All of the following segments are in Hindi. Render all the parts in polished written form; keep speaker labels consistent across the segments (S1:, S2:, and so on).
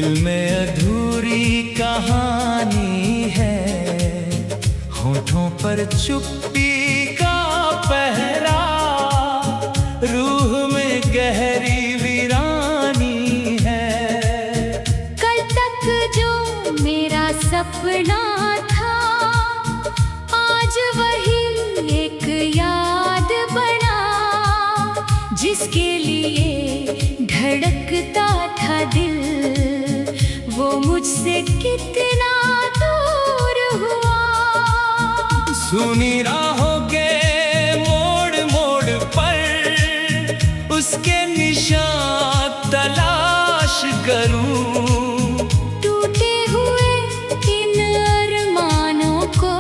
S1: दिल में अधूरी कहानी है, होठों पर चुप्पी का पहरा, रूह में गहरी वीरानी है।
S2: कल तक जो मेरा सपना था, आज वही एक याद बना, जिसके लिए धड़कता था दिल, वो मुझसे कितना दूर हुआ।
S1: सुनी राहों के मोड़ मोड़ पर उसके निशान तलाश करूं,
S2: टूटे हुए इन अरमानों को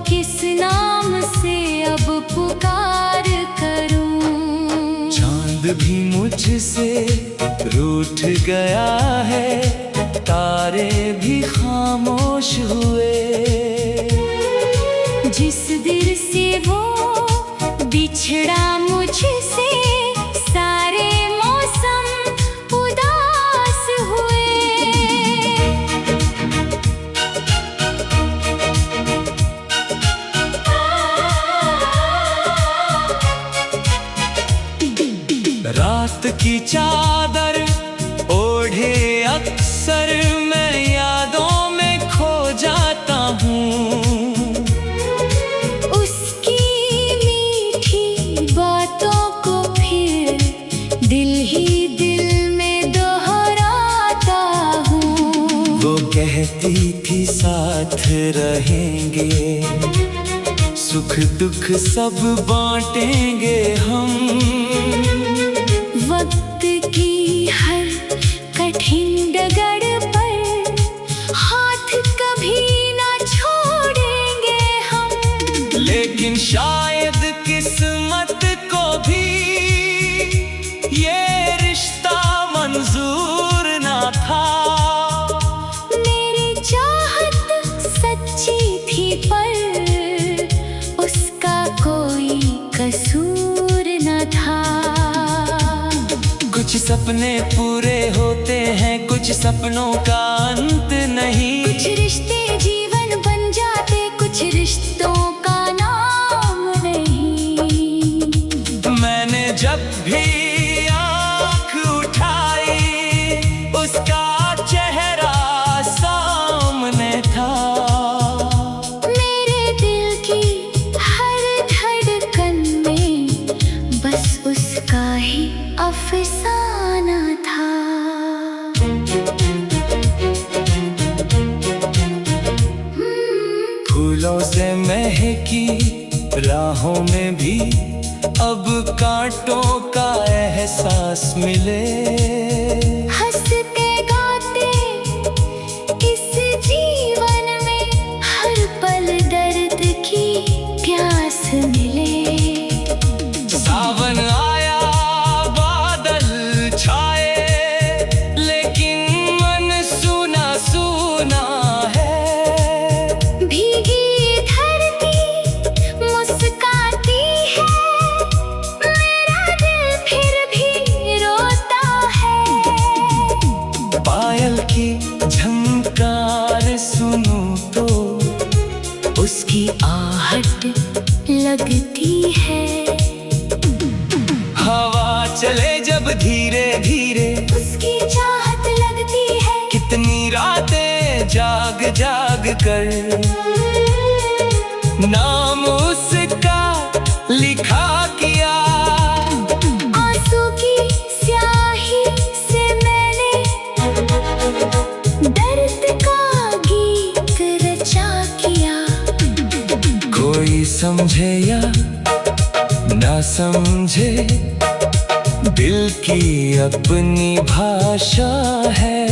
S2: किस नाम से अब पुकार करूं।
S1: चांद भी मुझसे रूठ गया है, तारे भी खामोश हुए,
S2: जिस दिल से वो बिछड़ा मुझसे, सारे मौसम उदास हुए।
S1: रात की चादर ओढ़े अक्सर मैं यादों में खो जाता हूँ,
S2: उसकी मीठी बातों को फिर दिल ही दिल में दोहराता हूँ।
S1: वो कहती थी साथ रहेंगे, सुख दुख सब बांटेंगे हम,
S2: वक्त की हर कठिन डगर पर हाथ कभी ना छोड़ेंगे हम।
S1: लेकिन शायद किस्मत को भी ये रिश्ता मंजूर ना था।
S2: मेरी चाहत सच्ची थी पर उसका कोई कसूर न था।
S1: कुछ सपने पूरे होते हैं, कुछ सपनों का अंत नहीं।
S2: कुछ रिश्ते जीवन बन जाते, कुछ रिश्तों का नाम नहीं।
S1: मैंने जब भी आँख उठाई, उसका चेहरा सामने था।
S2: मेरे दिल की हर धड़कन में बस उसका ही अफसाना था।
S1: फूलों से महकी राहों में भी अब कांटों का एहसास मिले।
S2: हंसते गाते इस जीवन में हर पल दर्द की प्यास मिले।
S1: सावन आया बादल छाए, लेकिन मन सूना सूना है।
S2: भीगी धरती मुस्काती है, मेरा दिल फिर भी रोता है।
S1: पायल की झंकार सुनूं तो
S2: उसकी आहट लगती है।
S1: हवा चले जब धीरे धीरे,
S2: उसकी चाहत लगती है।
S1: कितनी रातें जाग जाग कर नाम उसका लिखा किया।
S2: आंसू की स्याही से मैंने दर्द का गीत रचा किया।
S1: कोई समझे या ना समझे, दिल की अपनी भाषा है।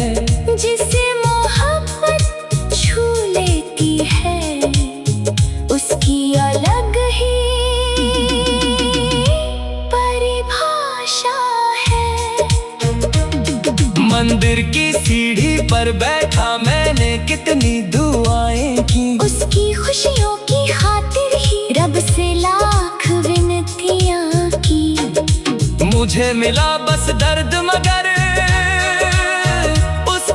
S2: जिसे मोहब्बत छू लेती है, उसकी अलग ही परिभाषा है।
S1: मंदिर की सीढ़ी पर बैठा मैंने कितनी दुआएं की।
S2: उसकी खुशियों की खातिर ही रब से लाख विनतियां की।
S1: मुझे मिला बस दर्द, मगर उस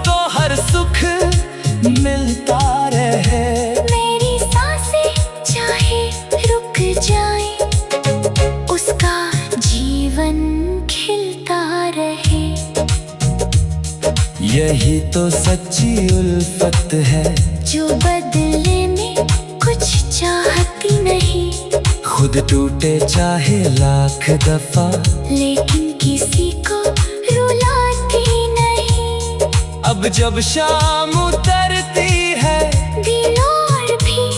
S1: सच्ची उल्फत है,
S2: जो बदले में कुछ चाहती नहीं,
S1: खुद टूटे चाहे लाख दफा,
S2: लेकिन किसी को रुलाती नहीं।
S1: अब जब शाम उतरती है,
S2: दिल और भी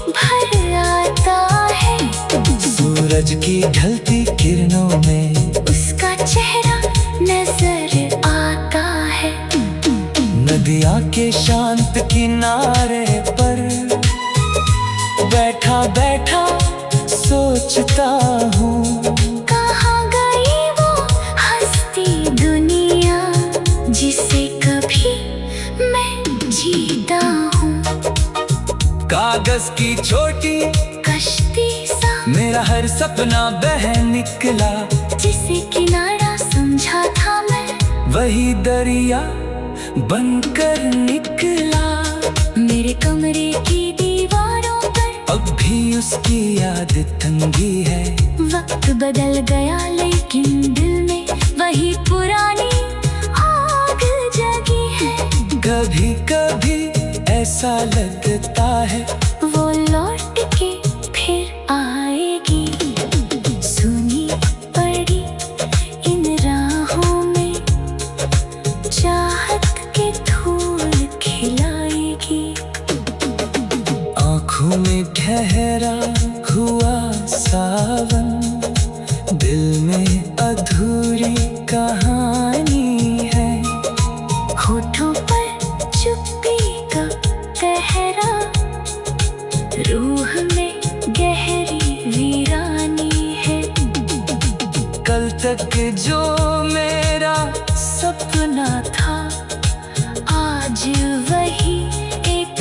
S2: भर आता है।
S1: सूरज की ढलती किरणों में
S2: उसका चेहरा नजर आता है।
S1: नदिया के शांत किनारे पर बैठा बैठा सोचता हूँ,
S2: कहाँ गई वो हंसती दुनिया जिसे कभी मैं जीता हूँ।
S1: कागज की छोटी
S2: कश्ती सा
S1: मेरा हर सपना बह निकला,
S2: जिसे किनारा समझा था मैं,
S1: वही दरिया बनकर निकला।
S2: मेरे कमरे की दीवारों पर
S1: अब भी उसकी याद तंगी है,
S2: वक्त बदल गया लेकिन दिल में वही पुरानी आग जगी है।
S1: कभी कभी ऐसा लगता है
S2: वो लौट के फिर आएगी। सुनी पड़ी इन राहों में चाहत के फूल खिलाएगी।
S1: आँखों में ठहरा हुआ सावन, दिल में अधूरी कहानी है।
S2: होठों पर चुप्पी का पहरा, रूह में गहरी वीरानी है।
S1: कल तक जो मेरा सपना था, आज वही एक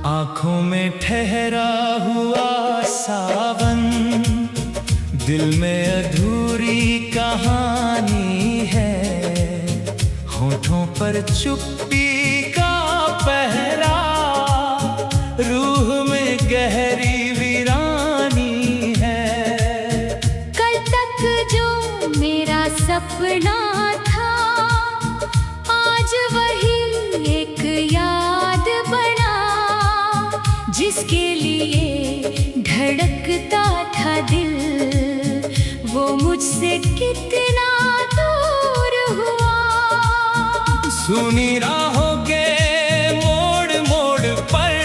S1: आँखों में ठहरा हुआ सावन, दिल में अधूरी कहानी है। होठों पर चुप्पी का पहरा, रूह में गहरी वीरानी है।
S2: कल तक जो मेरा सपना था, आज वही एक याद बना, जिसके लिए धड़कता था दिल, वो मुझसे कितना दूर हुआ।
S1: सुनी राहों के मोड़ मोड़ पर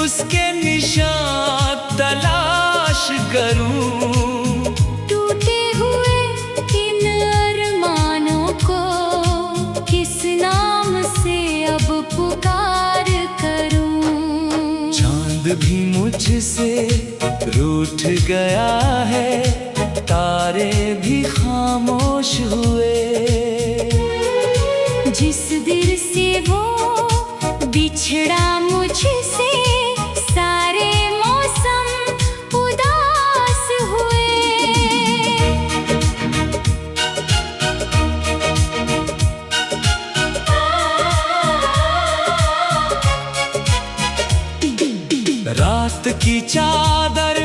S1: उसके निशान तलाश करूं,
S2: टूटे हुए इन अरमानों को किस नाम से अब पुकार करूं।
S1: चांद भी मुझसे रूठ गया है, तारे भी खामोश हुए।
S2: जिस दिल से वो बिछड़ा मुझसे, सारे मौसम उदास हुए।
S1: रात की चादर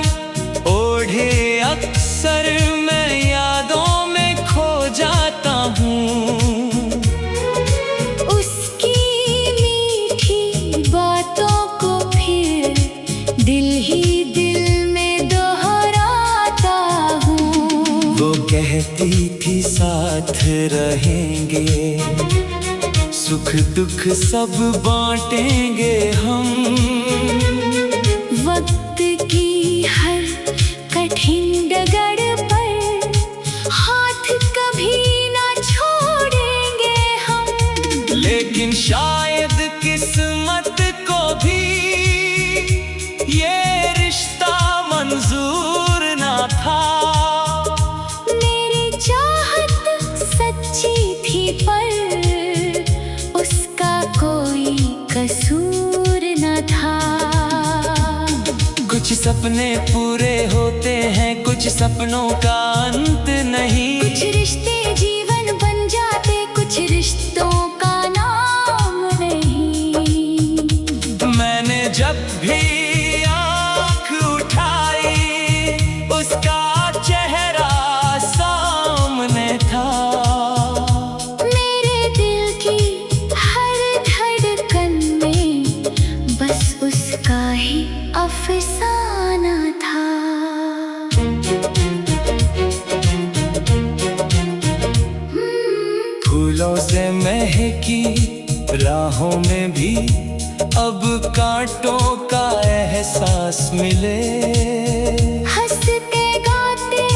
S1: ओढ़े अक्सर मैं यादों में खो जाता हूँ।
S2: उसकी मीठी बातों को फिर दिल ही दिल में दोहराता हूँ।
S1: वो कहती थी साथ रहेंगे, सुख दुख सब बांटेंगे हम।
S2: वक्त की हर कठिन डगर पर हाथ कभी ना छोड़ेंगे हम।
S1: लेकिन शायद किस्मत को भी ये रिश्ता मंजूर ना था। सपने पूरे होते हैं, कुछ सपनों का अंत नहीं।
S2: कुछ रिश्ते जीवन बन जाते, कुछ रिश्तों का नाम नहीं।
S1: मैंने जब भी आँख उठाई, उसका चेहरा सामने था।
S2: मेरे दिल की हर धड़कन में बस उसका ही अफसाना था।
S1: फूलों से महकी राहों में भी अब कांटों का एहसास मिले।
S2: हंसते गाते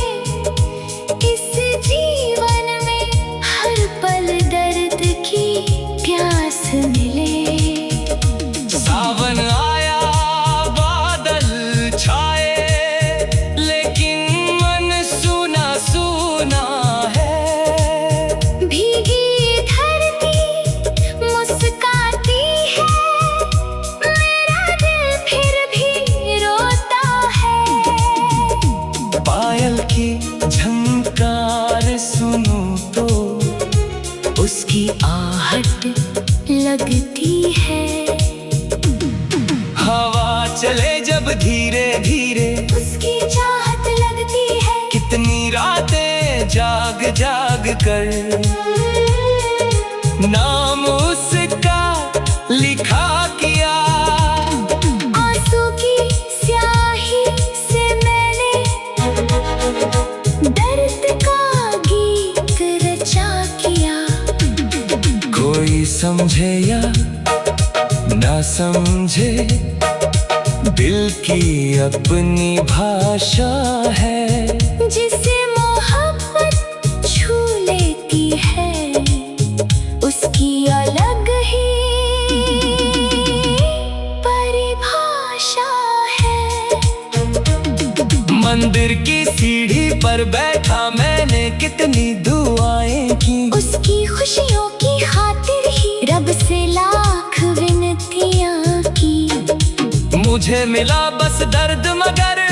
S2: इस जीवन में हर पल दर्द की प्यास मिले।
S1: सावन आया, बादल छाए, लेकिन मन सूना सूना है।
S2: भीगी धरती मुस्काती है, मेरा दिल फिर भी रोता है।
S1: पायल की झंकार सुनूं तो
S2: उसकी आहट लगती है।
S1: हवा चले जब धीरे धीरे,
S2: उसकी चाहत लगती है।
S1: कितनी रातें जाग जाग कर नाम उसका लिखा किया।
S2: आंसू की स्याही से मैंने दर्द का गीत रचा किया।
S1: कोई समझे या ना समझे, दिल की अपनी भाषा है।
S2: जिसे मोहब्बत छू लेती है, उसकी अलग ही परिभाषा है।
S1: मंदिर की सीढ़ी पर बैठा मैंने कितनी दुआएं की।
S2: उसकी खुशियों की खातिर ही रब से लाख विनतियां की।
S1: मुझे मिला बस दर्द, मगर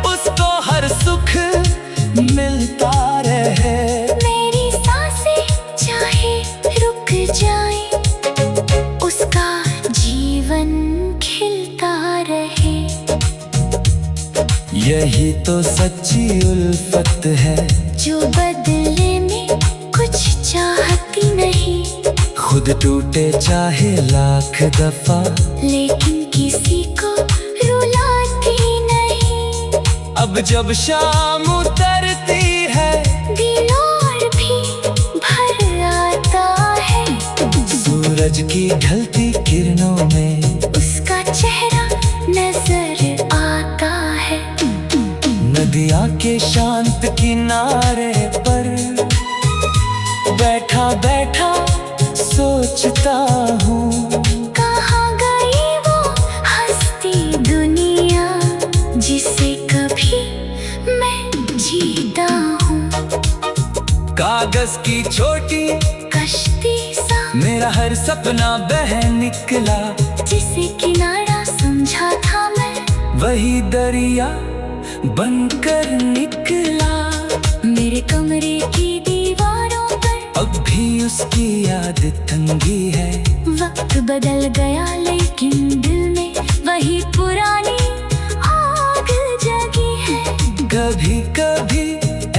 S1: उसको हर सुख मिलता रहे।
S2: मेरी सांसें चाहे रुक जाए, उसका जीवन खिलता रहे।
S1: यही तो सच्ची उल्फत है,
S2: जो बदले में कुछ चाहती नहीं।
S1: खुद टूटे चाहे लाख दफा,
S2: लेकिन किसी को रुलाती नहीं।
S1: अब जब शाम उतरती है,
S2: दिल और भी भर आता है।
S1: सूरज की ढलती किरणों में
S2: उसका चेहरा नजर आता है।
S1: नदिया के शांत किनारे पर बैठा बैठा सोचता हूँ,
S2: कहाँ गई वो हंसती दुनिया जिसे कभी मैं जीता हूँ।
S1: कागज की छोटी
S2: कश्ती सा
S1: मेरा हर सपना बह निकला।
S2: जिसे किनारा समझा था मैं,
S1: वही दरिया बनकर निकला।
S2: मेरे कमरे की दीवारों पर
S1: अब भी उसकी याद तंगी है।
S2: वक्त बदल गया लेकिन दिल में वही पुरानी आग जगी है।
S1: कभी कभी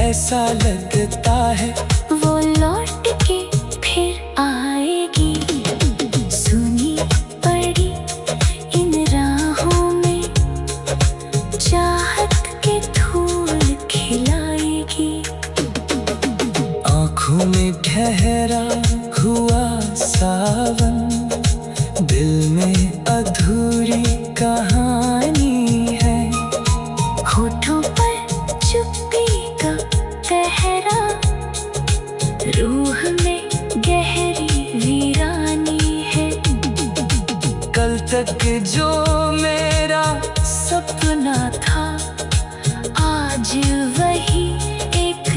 S1: ऐसा लगता है
S2: वो लौट के फिर आएगी। सुनी पड़ी इन राहों में चाहत के फूल खिलाएगी।
S1: आँखों में ठहरा हुआ सावन, दिल में अधूरी कहानी है।
S2: होठों पर चुप्पी का पहरा, रूह में गहरी वीरानी है।
S1: कल तक जो मेरा सपना था, आज वही एक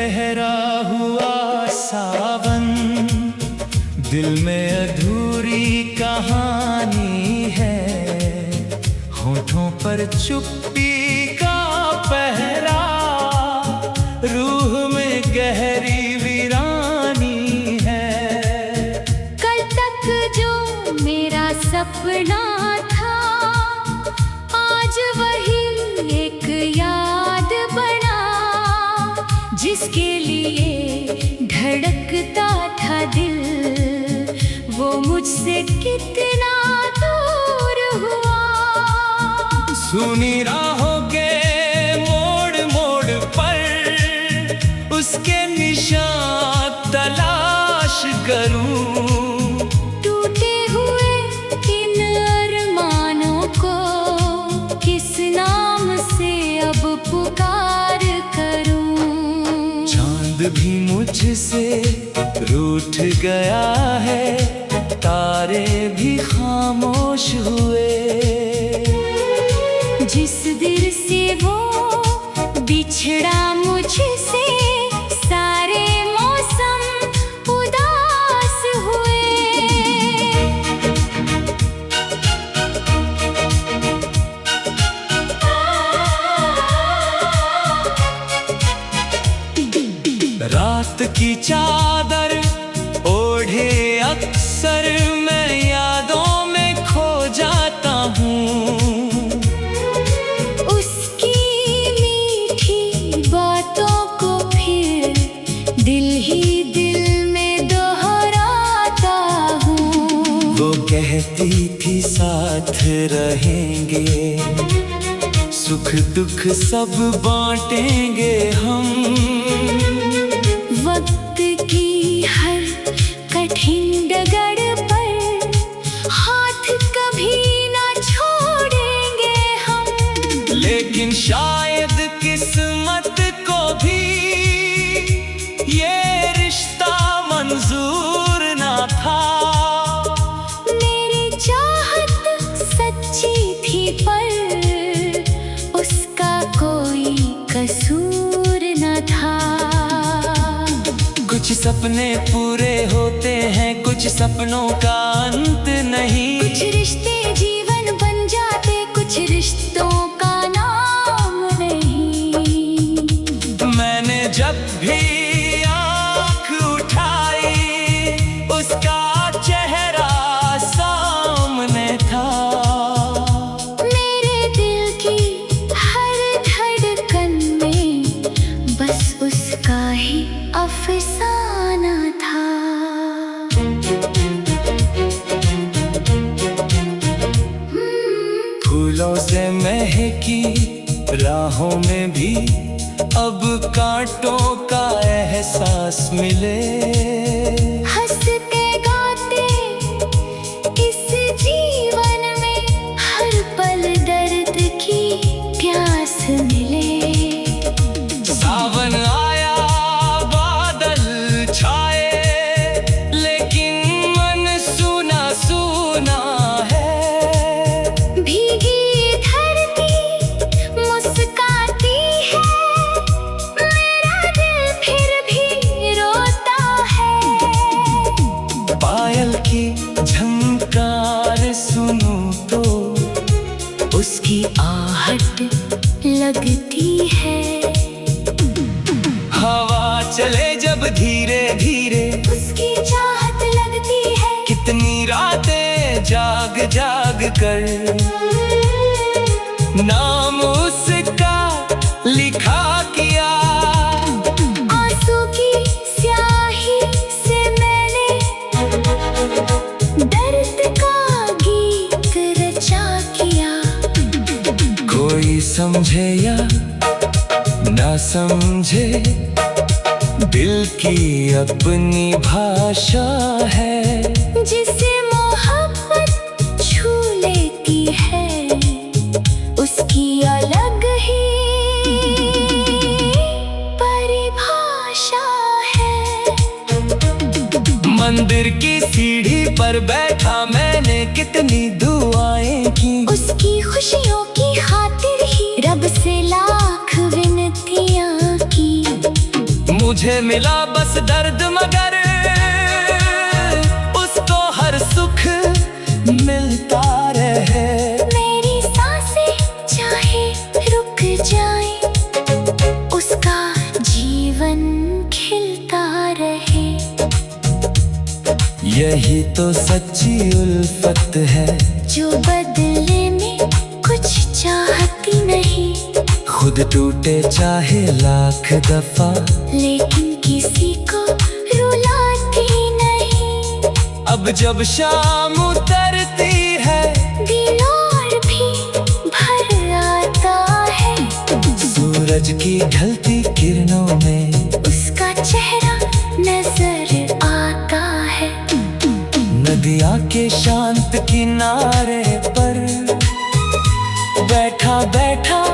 S1: गहरा हुआ सावन, दिल में अधूरी कहानी है, होठों पर चुप्पी का पहरा, रूह में गहरी वीरानी है।
S2: कल तक जो मेरा सपना था, आज वही एक याद बना, जिसके लिए धड़कता था दिल, वो मुझसे कितना दूर हुआ।
S1: सुनी राहों के मोड़ मोड़ पर उसके निशान तलाश करूं,
S2: टूटे हुए इन अरमानों को किस नाम से अब पुकार करूं।
S1: चांद भी मुझसे रूठ गया है, तारे भी खामोश हुए,
S2: जिस दिल से वो बिछड़ा मुझसे, सारे मौसम उदास हुए।
S1: रात की चादर ओढ़े अक्सर मैं यादों में खो जाता हूँ,
S2: उसकी मीठी बातों को फिर दिल ही दिल में दोहराता हूँ।
S1: वो कहती थी साथ रहेंगे, सुख दुख सब बांटेंगे हम,
S2: वक्त की हर कठिन डगर पर हाथ कभी ना छोड़ेंगे हम।
S1: लेकिन शायद किस्मत को भी ये रिश्ता मंजूर ना था।
S2: मेरी चाहत सच्ची थी पर उसका कोई कसूर न था।
S1: कुछ सपने पूरे होते हैं, कुछ सपनों का अंत नहीं।
S2: कुछ रिश्ते जीवन बन जाते, कुछ रिश्तों का नाम नहीं।
S1: मैंने जब भी आँख उठाई, उसका चेहरा सामने था।
S2: मेरे दिल की हर धड़कन में बस उसका ही अफसाना था।
S1: फूलों से महकी राहों में भी अब कांटों का एहसास मिले।
S2: हंसते गाते इस जीवन में हर पल दर्द की प्यास मिले।
S1: सावन आया बादल छाए, लेकिन मन सूना सूना है।
S2: भीगी धरती मुस्काती है, मेरा दिल फिर भी रोता है।
S1: पायल की झंकार सुनूं तो
S2: उसकी आहट लगती है।
S1: हवा चले जब धीरे धीरे,
S2: उसकी चाहत लगती है।
S1: कितनी रातें जाग जाग कर नाम उसका लिखा किया।
S2: आंसू की स्याही से मैंने दर्द का गीत रचा किया।
S1: कोई समझे या ना समझे, दिल की अपनी भाषा है।
S2: जिसे मोहब्बत छू लेती है, उसकी अलग ही परिभाषा है।
S1: मंदिर की सीढ़ी पर बैठा मैंने कितनी दुआएं की।
S2: उसकी खुशियों की खातिर ही रब से लाख विनतियां की।
S1: मुझे मुझे मिला बस दर्द मगर उसको हर सुख मिलता रहे।
S2: मेरी सांसें चाहे रुक जाए, उसका जीवन खिलता रहे।
S1: यही तो सच्ची उल्फत है,
S2: जो बदले में कुछ चाहती नहीं,
S1: खुद टूटे चाहे लाख दफा,
S2: लेकिन किसी को रुलाती नहीं।
S1: अब जब शाम उतरती है,
S2: दिल और भी भर आता है।
S1: सूरज की ढलती किरणों में
S2: उसका चेहरा नजर आता है।
S1: नदिया के शांत किनारे पर बैठा बैठा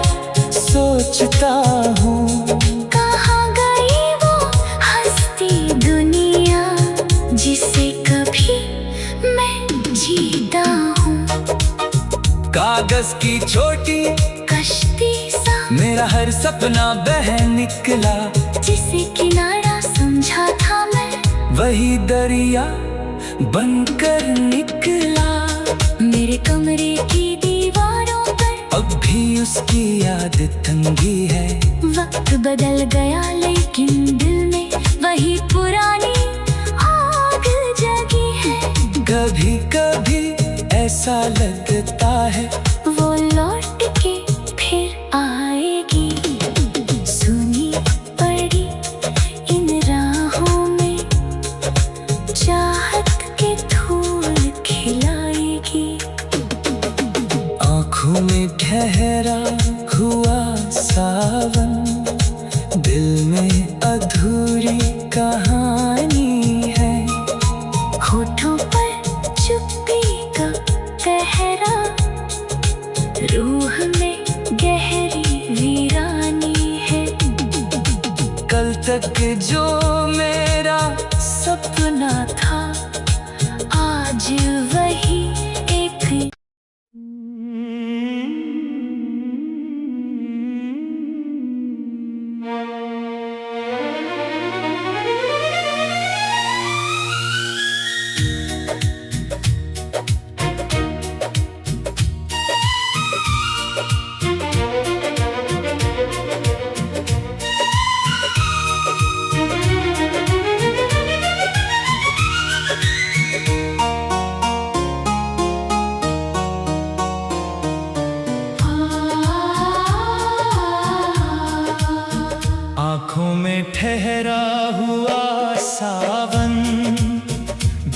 S1: सोचता हूँ,
S2: कहाँ गई वो हंसती दुनिया जिसे कभी मैं जीता हूँ।
S1: कागज की छोटी
S2: कश्ती सा
S1: मेरा हर सपना बह निकला,
S2: जिसे किनारा समझा था मैं,
S1: वही दरिया बनकर निकला।
S2: मेरे कमरे की दीवारों पर
S1: अब भी उसकी याद तंगी है।
S2: वक्त बदल गया लेकिन दिल में वही पुरानी आग जगी है।
S1: कभी कभी ऐसा लगता है
S2: वो लौट के फिर आएगी। सुनी पड़ी इन राहों में चाहत के फूल खिलाएगी।
S1: आँखों में ठहरा हुआ सावन, दिल में अधूरी कहानी है।
S2: होठों पर चुप्पी का पहरा, रूह में गहरी वीरानी है।
S1: कल तक जो मेरा सपना था, आज वही एक आँखों में ठहरा हुआ सावन,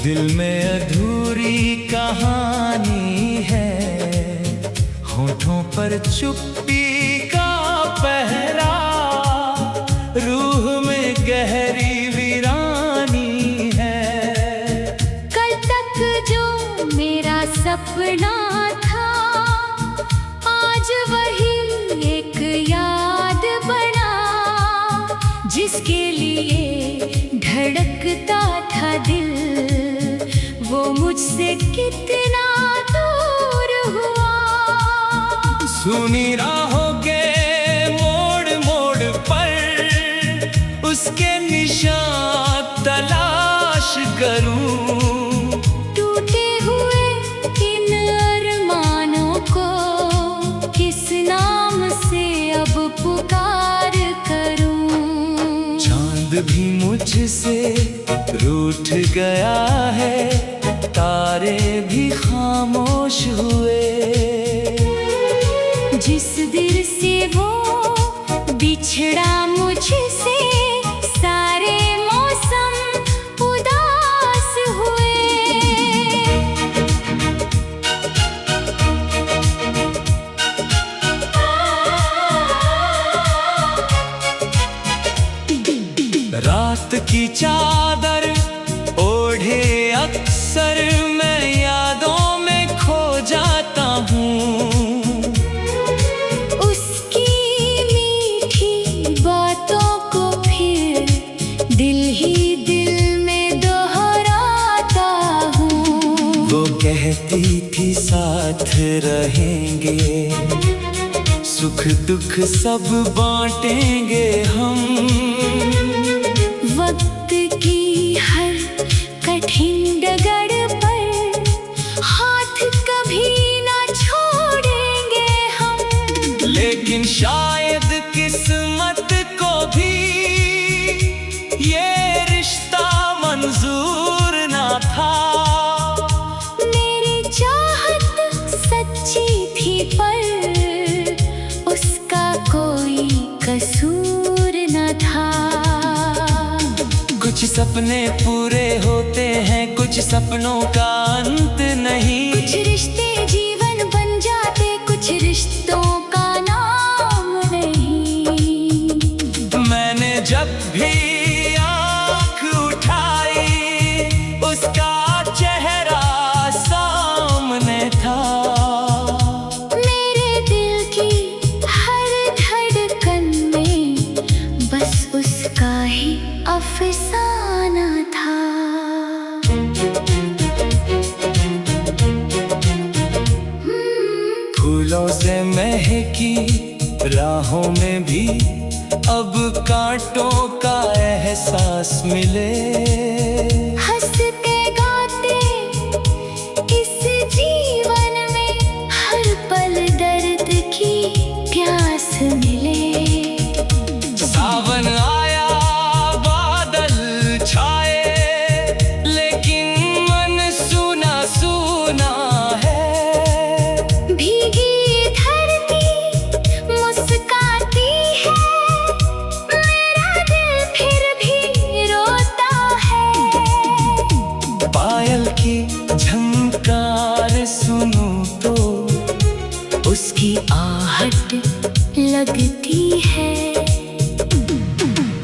S1: दिल में अधूरी कहानी है। होठों पर चुप्पी का पहरा, रूह में गहरी वीरानी है।
S2: कल तक जो मेरा सपना था, आज वही एक याद बना, जिसके लिए धड़कता था दिल, वो मुझसे कितना दूर हुआ।
S1: सुनी राहों के मोड़ मोड़ पर उसके निशान तलाश करूं।
S2: टूटे हुए इन अरमानों को किस नाम से अब पुकार करूं।
S1: चांद भी मुझसे रूठ गया है, तारे भी खामोश हुए।
S2: जिस दिल से वो बिछड़ा मुझसे, सारे मौसम उदास हुए।
S1: रात की चादर ओढ़े अक्सर मैं यादों में खो जाता हूँ।
S2: उसकी मीठी बातों को फिर दिल ही दिल में दोहराता हूँ।
S1: वो कहती थी साथ रहेंगे, सुख दुख सब बांटेंगे हम।
S2: वक्त की हर कठिन डगर पर हाथ कभी ना छोड़ेंगे हम।
S1: लेकिन शायद किस्मत को भी ये रिश्ता मंजूर ना था।
S2: मेरी चाहत सच्ची थी पर उसका कोई कसूर न था।
S1: कुछ सपने पूरे होते हैं, कुछ सपनों का अंत नहीं।
S2: कुछ रिश्ते जीवन बन जाते, कुछ रिश्तों का नाम नहीं।
S1: मैंने जब भी आँख उठाई उसका चेहरा सामने था।
S2: मेरे दिल की हर धड़कन में बस उसका ही अफसाना था।
S1: फूलों से महकी राहों में भी अब कांटों का एहसास मिले।
S2: हंसते गाते इस जीवन में हर पल दर्द की प्यास मिले।
S1: सावन आया बादल छाए, लेकिन मन सूना सूना है।
S2: भीगी धरती मुस्काती है, मेरा दिल फिर भी रोता है।
S1: पायल की झंकार सुनूं तो
S2: उसकी आहट लगती है।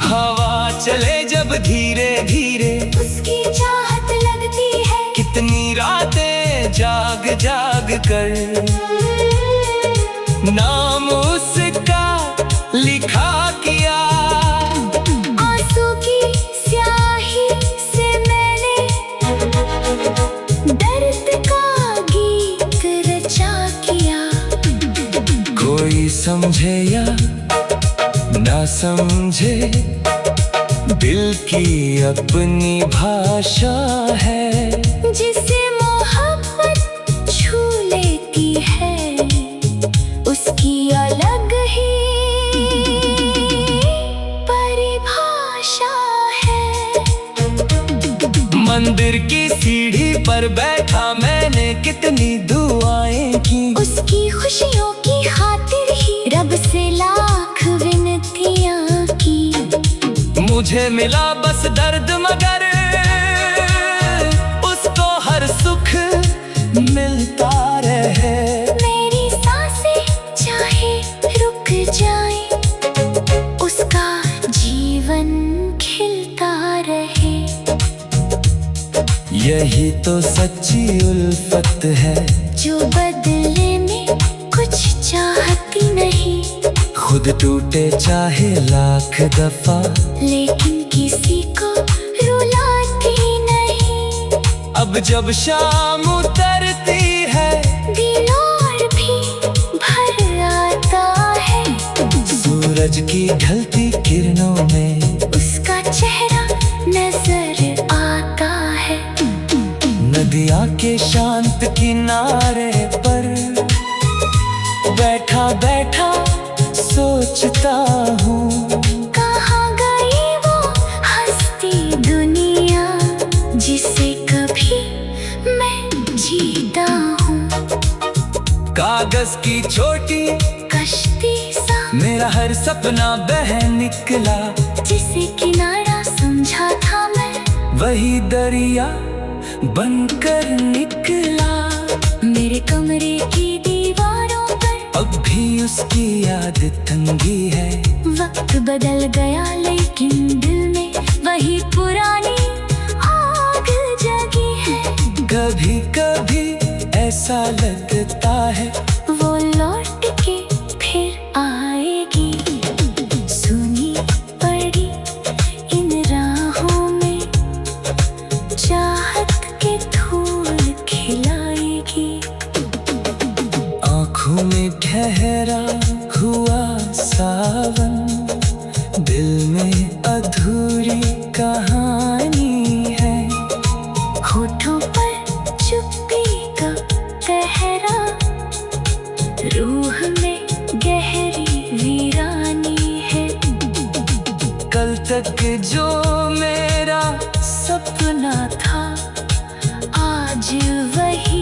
S1: हवा चले जब धीरे धीरे
S2: उसकी चाहत लगती है।
S1: कितनी रातें जाग जाग कर नाम उसका लिखा किया।
S2: आंसू की स्याही से मैंने दर्द का गीत रचा किया।
S1: कोई समझे या ना समझे, दिल की अपनी भाषा है।
S2: जिसे मोहब्बत छू लेती है उसकी अलग ही परिभाषा है।
S1: मंदिर की सीढ़ी पर बैठा मैंने कितनी दुआएं की।
S2: उसकी खुशियों की खातिर ही रब से लाख विनतियां की।
S1: मुझे मिला बस दर्द मगर उसको हर सुख मिलता रहे।
S2: मेरी सांसें चाहे रुक जाए, उसका जीवन खिलता रहे।
S1: यही तो सच्ची उल्फत है,
S2: जो बदले में कुछ चाहती नहीं।
S1: खुद टूटे चाहे लाख दफा,
S2: लेकिन किसी को रुलाती नहीं।
S1: अब जब शाम उतरती है
S2: दिल और भी भर आता है।
S1: सूरज की ढलती किरणों में
S2: उसका चेहरा नजर आता है।
S1: नदिया के शांत किनारे पर बैठा बैठा सोचता हूँ।
S2: कहाँ गई वो हंसती दुनिया जिसे कभी मैं जीता हूँ।
S1: कागज की छोटी
S2: कश्ती सा
S1: मेरा हर सपना बह निकला।
S2: जिसे किनारा समझा था मैं,
S1: वही दरिया बनकर निकला।
S2: मेरे कमरे की दीवारों पर
S1: अब भी उसकी याद तंगी है।
S2: वक्त बदल गया लेकिन दिल में वही पुरानी आग जगी है।
S1: कभी कभी ऐसा लगता है
S2: वो लौट के फिर आएगी। सुनी पड़ी इन राहों में चाहत के फूल खिलाएगी।
S1: आँखों में ठहरा हुआ सावन, दिल में अधूरी कहानी।
S2: रूह में गहरी वीरानी है।
S1: कल तक जो मेरा
S2: सपना था आज वही